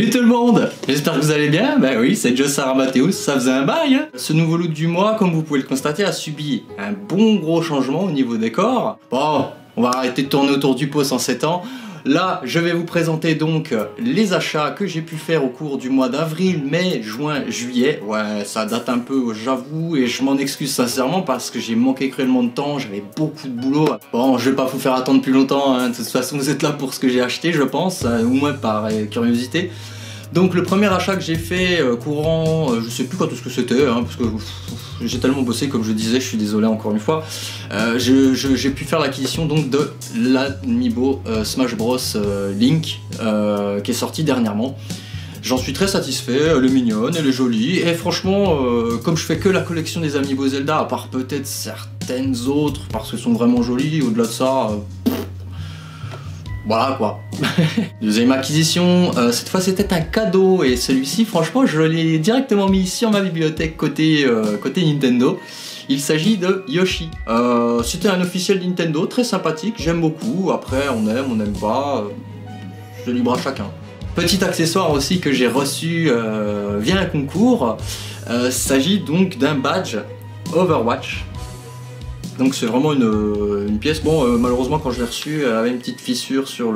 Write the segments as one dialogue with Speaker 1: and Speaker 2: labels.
Speaker 1: Salut tout le monde, j'espère que vous allez bien. Ben oui, c'est Joe Saramateus, ça faisait un bail hein. Ce nouveau look du mois, comme vous pouvez le constater, a subi un bon gros changement au niveau décor. Bon, on va arrêter de tourner autour du pot sans s'étendre. Là, je vais vous présenter donc les achats que j'ai pu faire au cours du mois d'avril, mai, juin, juillet. Ouais, ça date un peu, j'avoue, et je m'en excuse sincèrement parce que j'ai manqué cruellement de temps, j'avais beaucoup de boulot. Bon, je vais pas vous faire attendre plus longtemps, hein. De toute façon vous êtes là pour ce que j'ai acheté, je pense, au moins par curiosité. Donc le premier achat que j'ai fait courant, je sais plus quand est-ce que c'était, hein, parce que j'ai tellement bossé, comme je disais, je suis désolé encore une fois. J'ai pu faire l'acquisition donc de l'Amiibo Smash Bros Link qui est sorti dernièrement. J'en suis très satisfait, elle est mignonne, elle est jolie, et franchement, comme je fais que la collection des Amiibo Zelda, à part peut-être certaines autres, parce qu'elles sont vraiment jolies, au-delà de ça... Voilà quoi. Deuxième acquisition, cette fois c'était un cadeau et celui-ci franchement je l'ai directement mis sur ma bibliothèque côté Nintendo. Il s'agit de Yoshi. C'était un officiel Nintendo très sympathique, j'aime beaucoup. Après on n'aime pas, c'est libre à chacun. Petit accessoire aussi que j'ai reçu via un concours, il s'agit donc d'un badge Overwatch. Donc c'est vraiment une pièce, bon malheureusement quand je l'ai reçue elle avait une petite fissure sur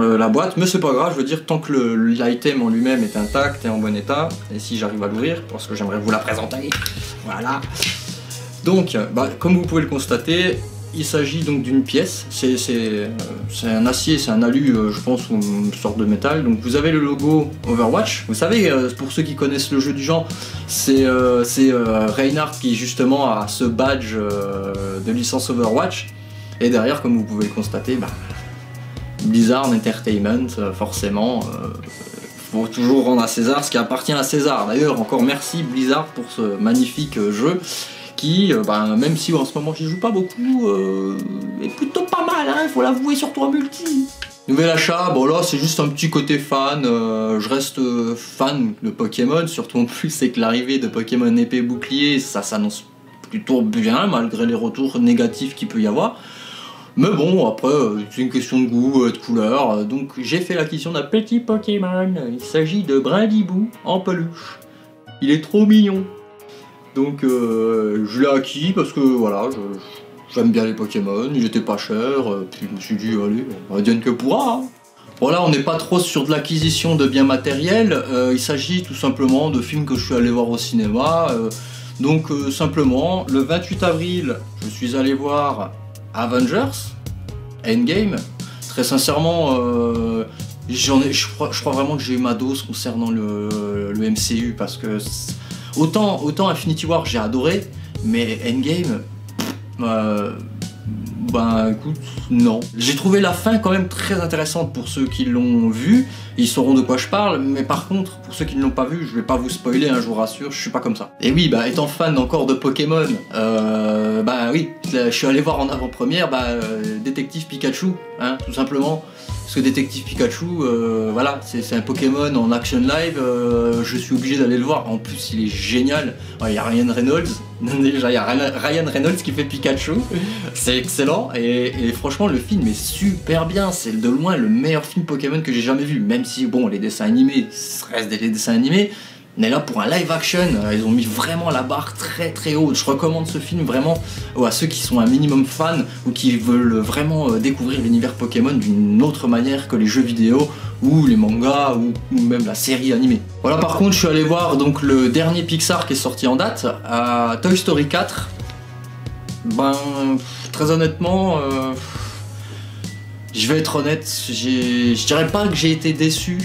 Speaker 1: la boîte, mais c'est pas grave, je veux dire tant que l'item en lui-même est intact et en bon état, et si j'arrive à l'ouvrir, parce que j'aimerais vous la présenter, voilà. Donc comme vous pouvez le constater, il s'agit donc d'une pièce, c'est un acier, c'est un alu je pense, ou une sorte de métal. Donc vous avez le logo Overwatch, vous savez pour ceux qui connaissent le jeu du genre, c'est Reinhardt qui justement a ce badge de licence Overwatch, et derrière comme vous pouvez le constater, Blizzard Entertainment, forcément, faut toujours rendre à César ce qui appartient à César. D'ailleurs encore merci Blizzard pour ce magnifique jeu, qui, même si en ce moment j'y joue pas beaucoup, est plutôt pas mal, hein, faut l'avouer, surtout en multi. Nouvel achat, bon là c'est juste un petit côté fan, je reste fan de Pokémon, surtout en plus c'est que l'arrivée de Pokémon épée bouclier, ça s'annonce plutôt bien, malgré les retours négatifs qu'il peut y avoir. Mais bon, après, c'est une question de goût, de couleur, donc j'ai fait l'acquisition d'un petit Pokémon, il s'agit de Brindibou en peluche. Il est trop mignon. Donc je l'ai acquis parce que voilà, j'aime bien les Pokémon, il était pas cher, puis je me suis dit allez, advienne que pourra. Hein. Voilà, on n'est pas trop sur de l'acquisition de biens matériels, il s'agit tout simplement de films que je suis allé voir au cinéma. Donc simplement, le 28 avril, je suis allé voir Avengers Endgame. Très sincèrement, je crois vraiment que j'ai eu ma dose concernant le MCU parce que... Autant Infinity War j'ai adoré, mais Endgame, écoute, non. J'ai trouvé la fin quand même très intéressante pour ceux qui l'ont vu, ils sauront de quoi je parle, mais par contre, pour ceux qui ne l'ont pas vu, je vais pas vous spoiler, hein, je vous rassure, je suis pas comme ça. Et oui, étant fan encore de Pokémon, oui, je suis allé voir en avant-première, Détective Pikachu, hein, tout simplement. Parce que Détective Pikachu, voilà, c'est un Pokémon en action live, je suis obligé d'aller le voir. En plus, il est génial. Il y a Ryan Reynolds, déjà il y a Ryan Reynolds qui fait Pikachu, c'est excellent. Et franchement, le film est super bien. C'est de loin le meilleur film Pokémon que j'ai jamais vu. Même si, bon, les dessins animés restent des dessins animés. Mais là, pour un live action, ils ont mis vraiment la barre très très haute. Je recommande ce film vraiment à ceux qui sont un minimum fans ou qui veulent vraiment découvrir l'univers Pokémon d'une autre manière que les jeux vidéo ou les mangas ou même la série animée. Voilà, par contre, je suis allé voir donc le dernier Pixar qui est sorti en date, Toy Story 4. Très honnêtement, je vais être honnête, je dirais pas que j'ai été déçu,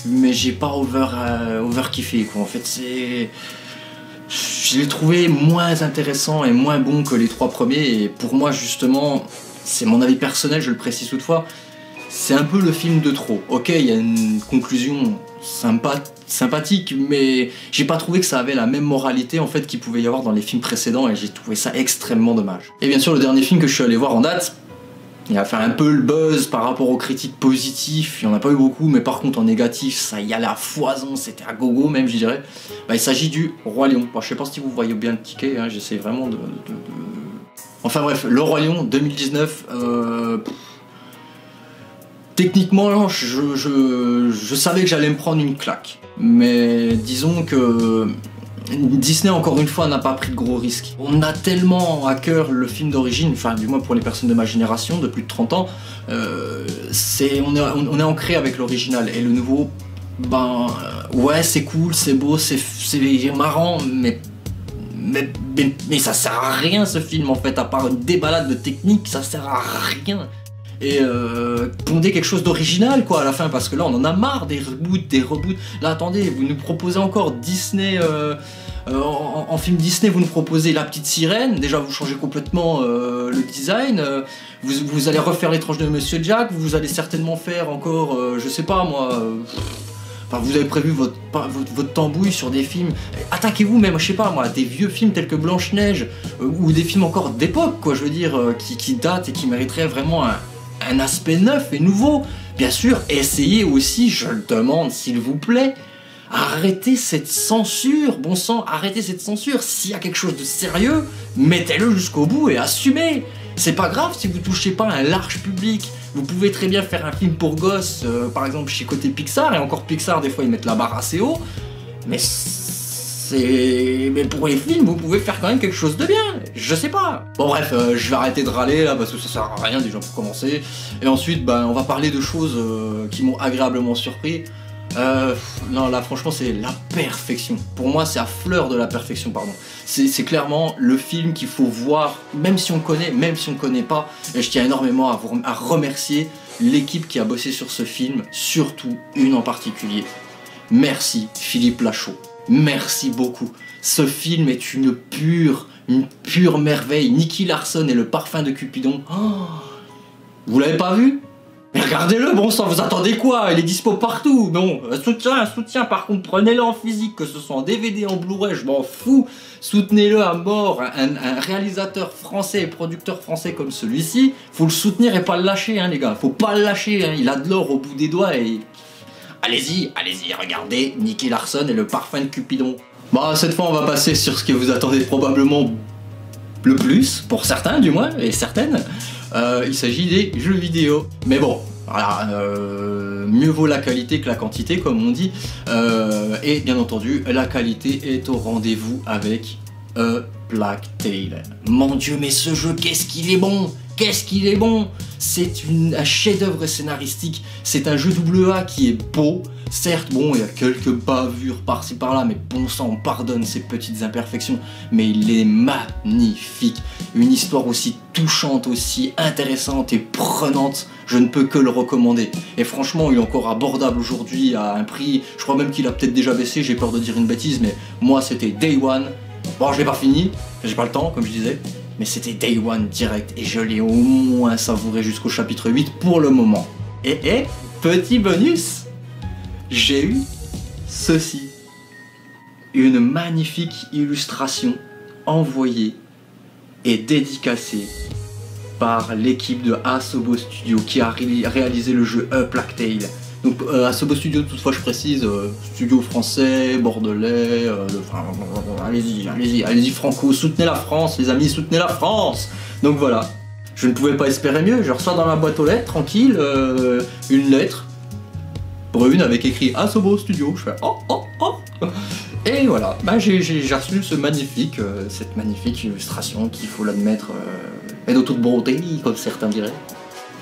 Speaker 1: mais j'ai pas over kiffé quoi. En fait, je l'ai trouvé moins intéressant et moins bon que les trois premiers, et pour moi justement, c'est mon avis personnel, je le précise toutefois, c'est un peu le film de trop. Ok, il y a une conclusion sympathique, mais j'ai pas trouvé que ça avait la même moralité en fait qu'il pouvait y avoir dans les films précédents, et j'ai trouvé ça extrêmement dommage. Et bien sûr, le dernier film que je suis allé voir en date, il a fait un peu le buzz par rapport aux critiques positives, il n'y en a pas eu beaucoup, mais par contre en négatif, ça y allait à foison, c'était à gogo même je dirais. Il s'agit du Roi Lion. Je sais pas si vous voyez bien le ticket, hein, j'essaie vraiment de... Enfin bref, le Roi Lion 2019, techniquement, je savais que j'allais me prendre une claque. Mais disons que Disney, encore une fois, n'a pas pris de gros risques. On a tellement à cœur le film d'origine, enfin du moins pour les personnes de ma génération, de plus de 30 ans, on est ancré avec l'original. Et le nouveau, ben ouais, c'est cool, c'est beau, c'est marrant, mais ça sert à rien ce film en fait, à part une déballade de technique, ça sert à rien. Et pondez quelque chose d'original quoi à la fin, parce que là on en a marre des reboots. Là attendez, vous nous proposez encore Disney, en film Disney vous nous proposez La Petite Sirène, déjà vous changez complètement le design, vous allez refaire L'étrange de Monsieur Jack, vous allez certainement faire encore, je sais pas moi... Enfin, vous avez prévu votre tambouille sur des films. Attaquez-vous même, je sais pas moi, à des vieux films tels que Blanche-Neige, ou des films encore d'époque, quoi, je veux dire, qui datent et qui mériteraient vraiment un aspect neuf et nouveau. Bien sûr, essayez aussi, je le demande s'il vous plaît, arrêtez cette censure, bon sang, arrêtez cette censure. S'il y a quelque chose de sérieux, mettez-le jusqu'au bout et assumez. C'est pas grave si vous touchez pas un large public. Vous pouvez très bien faire un film pour gosses, par exemple chez côté Pixar, et encore Pixar des fois ils mettent la barre assez haut, mais pour les films vous pouvez faire quand même quelque chose de bien, je sais pas. Bon bref, je vais arrêter de râler là parce que ça sert à rien déjà pour commencer, et ensuite on va parler de choses qui m'ont agréablement surpris. Non là franchement c'est la perfection, pour moi c'est à fleur de la perfection, pardon. C'est clairement le film qu'il faut voir, même si on connaît, même si on connaît pas, et je tiens énormément à remercier l'équipe qui a bossé sur ce film, surtout une en particulier. Merci Philippe Lachaud, merci beaucoup. Ce film est une pure merveille. Nicky Larson et le parfum de Cupidon. Oh, vous l'avez pas vu ? Mais regardez-le, bon sang, vous attendez quoi? Il est dispo partout. Bon, soutien, par contre, prenez-le en physique, que ce soit en DVD, en Blu-ray, je m'en fous. Soutenez-le à mort. Un réalisateur français et producteur français comme celui-ci, faut le soutenir et pas le lâcher, hein, les gars. Faut pas le lâcher, hein. Il a de l'or au bout des doigts et... Allez-y, regardez Nicky Larson et le parfum de Cupidon. Bah, cette fois, on va passer sur ce que vous attendez probablement le plus, pour certains du moins, et certaines. Il s'agit des jeux vidéo. Mais bon, voilà, mieux vaut la qualité que la quantité, comme on dit. Et bien entendu, la qualité est au rendez-vous avec A Plague Tale. Mon Dieu, mais ce jeu, qu'est-ce qu'il est bon! Qu'est-ce qu'il est bon! C'est un chef-d'œuvre scénaristique. C'est un jeu AA qui est beau. Certes, bon, il y a quelques bavures par-ci par-là, mais bon sang, on pardonne ces petites imperfections. Mais il est magnifique. Une histoire aussi touchante, aussi intéressante et prenante, je ne peux que le recommander. Et franchement, il est encore abordable aujourd'hui à un prix, je crois même qu'il a peut-être déjà baissé, j'ai peur de dire une bêtise, mais moi c'était Day One. Bon, je l'ai pas fini, j'ai pas le temps, comme je disais. Mais c'était Day One direct et je l'ai au moins savouré jusqu'au chapitre 8 pour le moment. Et petit bonus, j'ai eu ceci. Une magnifique illustration envoyée et dédicacée par l'équipe de Asobo Studio qui a réalisé le jeu A Plague Tale. Donc Asobo Studio, toutefois je précise, studio français, bordelais, allez-y Franco, soutenez la France les amis, soutenez la France. Donc voilà, je ne pouvais pas espérer mieux, je reçois dans ma boîte aux lettres, tranquille, une lettre brune avec écrit Asobo Studio, je fais oh. Et voilà, j'ai reçu cette magnifique illustration qui, il faut l'admettre, est de toute beauté, comme certains diraient.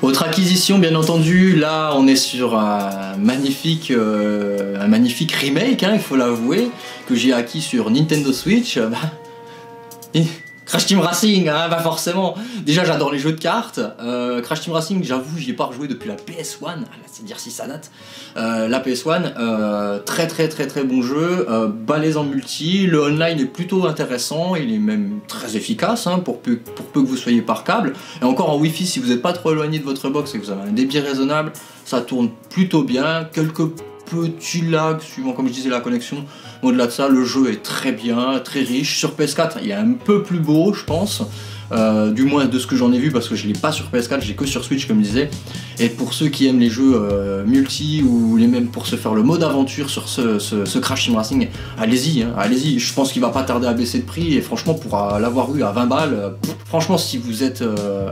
Speaker 1: Autre acquisition, bien entendu, là on est sur un magnifique remake, hein, il faut l'avouer, que j'ai acquis sur Nintendo Switch. Crash Team Racing, hein, bah forcément. Déjà j'adore les jeux de cartes. Crash Team Racing, j'avoue, j'y ai pas rejoué depuis la PS1. C'est dire si ça date. La PS1, très bon jeu, balèze en multi. Le online est plutôt intéressant, il est même très efficace, hein, pour peu que vous soyez par câble. Et encore en Wi-Fi, si vous n'êtes pas trop éloigné de votre box et que vous avez un débit raisonnable, ça tourne plutôt bien. Quelques petits lags suivant, comme je disais, la connexion. Au-delà de ça, le jeu est très bien, très riche. Sur PS4, il est un peu plus beau, je pense. du moins de ce que j'en ai vu, parce que je l'ai pas sur PS4, j'ai que sur Switch comme je disais. Et pour ceux qui aiment les jeux multi ou les mêmes pour se faire le mode aventure sur ce Crash Team Racing, allez-y, hein, allez-y. Je pense qu'il va pas tarder à baisser de prix, et franchement pour l'avoir eu à 20 balles, franchement si vous êtes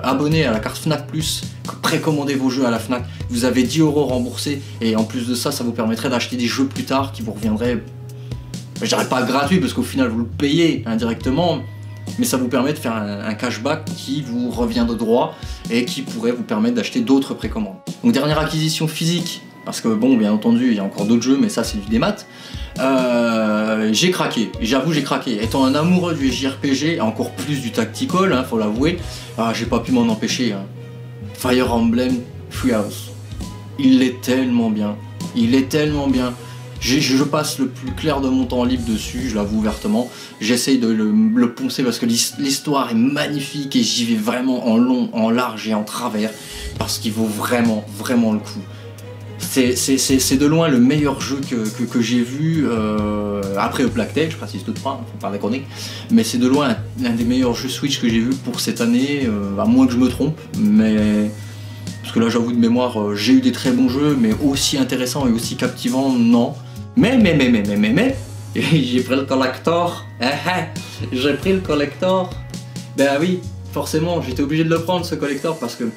Speaker 1: abonné à la carte Fnac Plus, précommandez vos jeux à la Fnac, vous avez 10 € remboursés, et en plus de ça, ça vous permettrait d'acheter des jeux plus tard qui vous reviendraient, je dirais pas gratuit parce qu'au final vous le payez indirectement, mais ça vous permet de faire un cashback qui vous revient de droit et qui pourrait vous permettre d'acheter d'autres précommandes. Donc dernière acquisition physique, parce que bon, bien entendu il y a encore d'autres jeux, mais ça c'est du démat. J'ai craqué, j'avoue j'ai craqué. Étant un amoureux du JRPG, encore plus du tactical, hein, faut l'avouer, j'ai pas pu m'en empêcher. Hein. Fire Emblem Three Houses, il est tellement bien, il est tellement bien. Je passe le plus clair de mon temps libre dessus, je l'avoue ouvertement. J'essaye de le poncer parce que l'histoire est magnifique et j'y vais vraiment en long, en large et en travers parce qu'il vaut vraiment, vraiment le coup. C'est de loin le meilleur jeu que j'ai vu, après Plague Tale, je précise toutefois, faut pas déconner, mais c'est de loin l'un des meilleurs jeux Switch que j'ai vu pour cette année, à moins que je me trompe, mais... Parce que là j'avoue de mémoire, j'ai eu des très bons jeux, mais aussi intéressants et aussi captivants, non. Mais, j'ai pris le collector, j'ai pris le collector, ben oui, forcément, j'étais obligé de le prendre ce collector parce que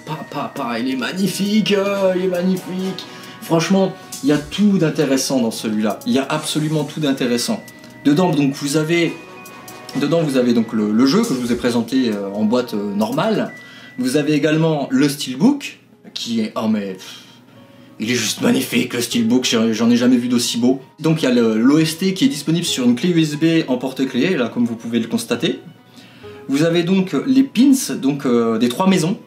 Speaker 1: il est magnifique, il est magnifique. Franchement, il y a tout d'intéressant dans celui-là, il y a absolument tout d'intéressant. Dedans, donc, vous avez donc le jeu que je vous ai présenté en boîte normale. Vous avez également le steelbook, qui est, oh mais... Il est juste magnifique le steelbook, j'en ai jamais vu d'aussi beau. Donc il y a l'OST qui est disponible sur une clé USB en porte-clés, là comme vous pouvez le constater. Vous avez donc les pins donc, des 3 maisons.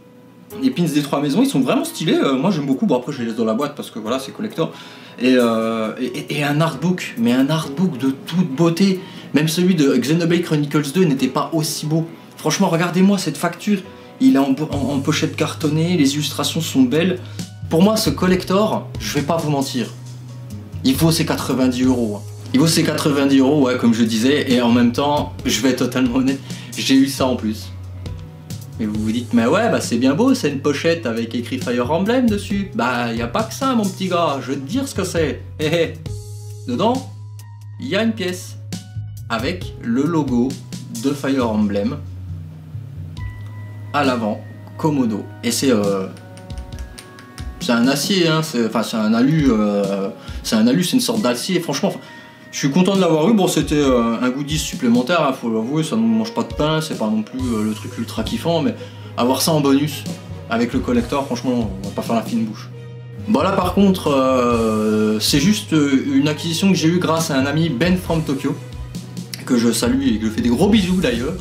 Speaker 1: Les pins des 3 maisons, ils sont vraiment stylés, moi j'aime beaucoup, bon après je les laisse dans la boîte parce que voilà c'est collector. Et un artbook, mais un artbook de toute beauté. Même celui de Xenoblade Chronicles 2 n'était pas aussi beau. Franchement regardez-moi cette facture, il est en pochette cartonnée, les illustrations sont belles. Pour moi, ce collector, je vais pas vous mentir, il vaut ses 90 €. Il vaut ses 90 €, ouais, comme je disais, et en même temps, je vais être totalement honnête, j'ai eu ça en plus. Et vous vous dites, mais ouais, bah c'est bien beau, c'est une pochette avec écrit Fire Emblem dessus. Bah, y a pas que ça, mon petit gars, je vais te dire ce que c'est. Dedans, il y a une pièce avec le logo de Fire Emblem à l'avant, Komodo. Et c'est un acier, hein, c'est un alu, c'est une sorte d'acier. Franchement, je suis content de l'avoir eu. Bon, c'était un goodies supplémentaire, hein, faut l'avouer, ça ne mange pas de pain, c'est pas non plus le truc ultra kiffant, mais avoir ça en bonus avec le collector, franchement, on va pas faire la fine bouche. Bon là par contre, c'est juste une acquisition que j'ai eue grâce à un ami, Ben from Tokyo, que je salue et que je fais des gros bisous d'ailleurs.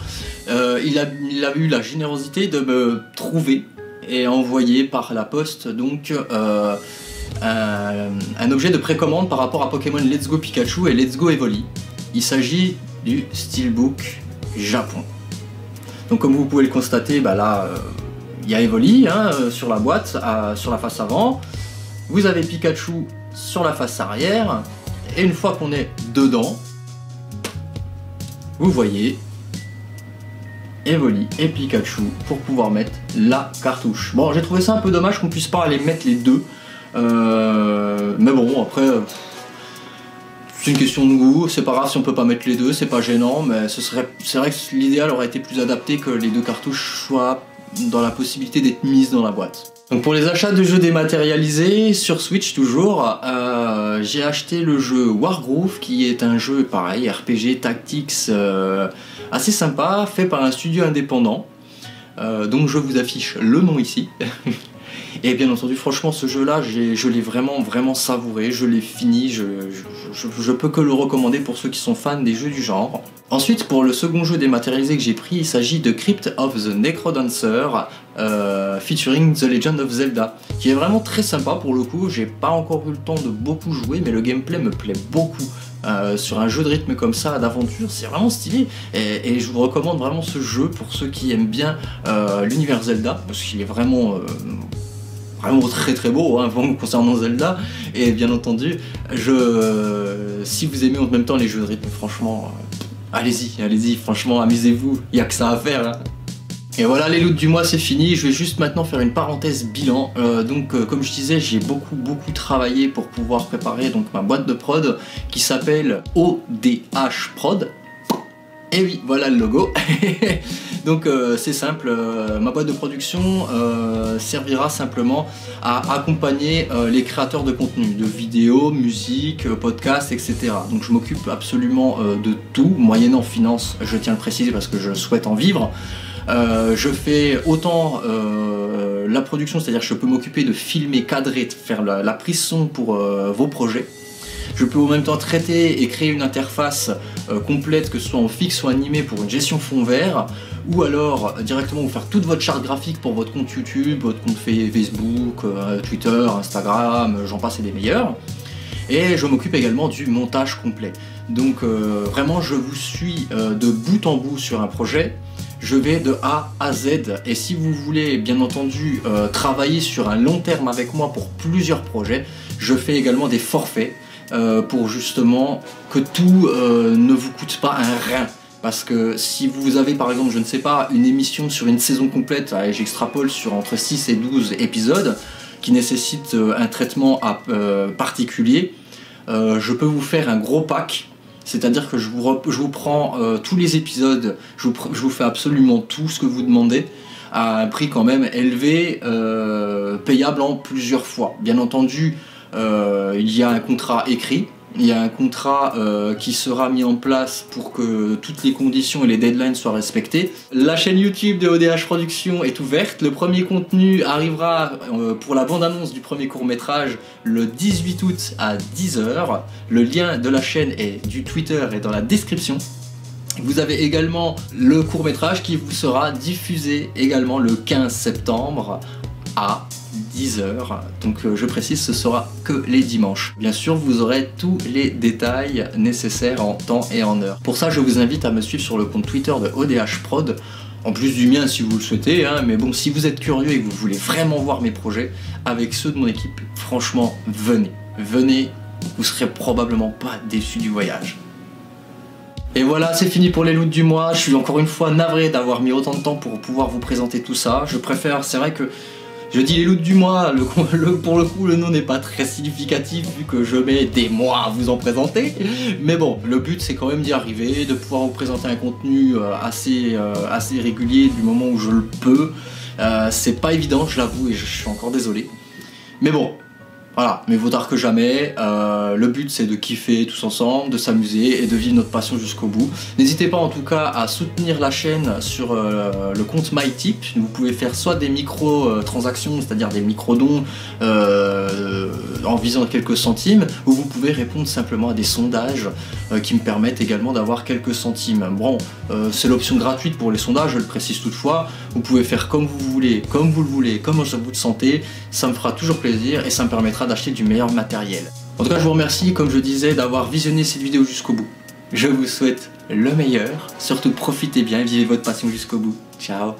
Speaker 1: Il a eu la générosité de me trouver et envoyer par la poste donc un objet de précommande par rapport à Pokémon Let's Go Pikachu et Let's Go Evoli. Il s'agit du Steelbook Japon. Donc comme vous pouvez le constater, bah là il y a Evoli hein, sur la boîte, sur la face avant. Vous avez Pikachu sur la face arrière. Et une fois qu'on est dedans, vous voyez Evoli et Pikachu pour pouvoir mettre la cartouche. Bon, j'ai trouvé ça un peu dommage qu'on puisse pas aller mettre les deux. Mais bon, après, c'est une question de goût. C'est pas grave si on peut pas mettre les deux, c'est pas gênant. Mais c'est vrai que l'idéal aurait été plus adapté que les deux cartouches soient dans la possibilité d'être mises dans la boîte. Donc pour les achats de jeux dématérialisés, sur Switch toujours, j'ai acheté le jeu Wargroove, qui est un jeu pareil, RPG Tactics, assez sympa, fait par un studio indépendant, donc je vous affiche le nom ici. Et bien entendu, franchement, ce jeu-là, je l'ai vraiment savouré, je l'ai fini, je peux que le recommander pour ceux qui sont fans des jeux du genre. Ensuite, pour le second jeu dématérialisé que j'ai pris, il s'agit de Crypt of the Necrodancer, featuring The Legend of Zelda, qui est vraiment très sympa pour le coup. J'ai pas encore eu le temps de beaucoup jouer, mais le gameplay me plaît beaucoup. Sur un jeu de rythme comme ça, d'aventure, c'est vraiment stylé. Et je vous recommande vraiment ce jeu pour ceux qui aiment bien l'univers Zelda, parce qu'il est vraiment très beau hein, concernant Zelda. Et bien entendu, si vous aimez en même temps les jeux de rythme, franchement, allez-y, franchement, amusez-vous, il n'y a que ça à faire. Hein. Et voilà, les loots du mois c'est fini, je vais juste maintenant faire une parenthèse bilan. Comme je disais, j'ai beaucoup travaillé pour pouvoir préparer donc ma boîte de prod qui s'appelle ODH Prod. Et oui, voilà le logo. Donc c'est simple, ma boîte de production servira simplement à accompagner les créateurs de contenu, de vidéos, musique, podcasts, etc. Donc je m'occupe absolument de tout, moyennant finance, je tiens à le préciser parce que je souhaite en vivre. Je fais autant la production, c'est-à-dire que je peux m'occuper de filmer, cadrer, de faire la prise son pour vos projets. Je peux en même temps traiter et créer une interface complète, que ce soit en fixe ou animé, pour une gestion fond vert, ou alors directement vous faire toute votre charte graphique pour votre compte YouTube, votre compte Facebook, Twitter, Instagram, j'en passe et des meilleurs. Et je m'occupe également du montage complet. Donc vraiment je vous suis de bout en bout sur un projet. Je vais de A à Z, et si vous voulez bien entendu travailler sur un long terme avec moi pour plusieurs projets, je fais également des forfaits pour justement que tout ne vous coûte pas un rein. Parce que si vous avez par exemple, je ne sais pas, une émission sur une saison complète, et j'extrapole sur entre 6 et 12 épisodes, qui nécessite un traitement particulier, je peux vous faire un gros pack. C'est-à-dire que je vous prends tous les épisodes, je vous fais absolument tout ce que vous demandez à un prix quand même élevé, payable en plusieurs fois. Bien entendu, il y a un contrat écrit, il y a un contrat qui sera mis en place pour que toutes les conditions et les deadlines soient respectées. La chaîne YouTube de ODH Productions est ouverte. Le premier contenu arrivera pour la bande-annonce du premier court-métrage le 18 août à 10 h. Le lien de la chaîne et du Twitter est dans la description. Vous avez également le court-métrage qui vous sera diffusé également le 15 septembre à 10 h. Donc je précise, ce sera que les dimanches. Bien sûr, vous aurez tous les détails nécessaires en temps et en heure. Pour ça, je vous invite à me suivre sur le compte Twitter de ODH Prod, en plus du mien si vous le souhaitez, hein. Mais bon, si vous êtes curieux et que vous voulez vraiment voir mes projets avec ceux de mon équipe, franchement, venez, vous serez probablement pas déçus du voyage. Et voilà, c'est fini pour les loots du mois. Je suis encore une fois navré d'avoir mis autant de temps pour pouvoir vous présenter tout ça. Je préfère, c'est vrai que je dis les loots du mois, pour le coup le nom n'est pas très significatif vu que je mets des mois à vous en présenter. Mais bon, le but c'est quand même d'y arriver, de pouvoir vous présenter un contenu assez régulier du moment où je le peux. C'est pas évident, je l'avoue, et je suis encore désolé. Mais bon, voilà, mais vaut tard que jamais. Le but c'est de kiffer tous ensemble, de s'amuser et de vivre notre passion jusqu'au bout. N'hésitez pas en tout cas à soutenir la chaîne sur le compte MyTip. Vous pouvez faire soit des micro-transactions, c'est-à-dire des micro-dons en visant quelques centimes, ou vous pouvez répondre simplement à des sondages qui me permettent également d'avoir quelques centimes. Bon, c'est l'option gratuite pour les sondages, je le précise toutefois. Vous pouvez faire comme vous voulez, comme vous le voulez, comme vous le sentez. Ça me fera toujours plaisir et ça me permettra d'acheter du meilleur matériel. En tout cas, je vous remercie, comme je disais, d'avoir visionné cette vidéo jusqu'au bout. Je vous souhaite le meilleur, surtout profitez bien et vivez votre passion jusqu'au bout. Ciao.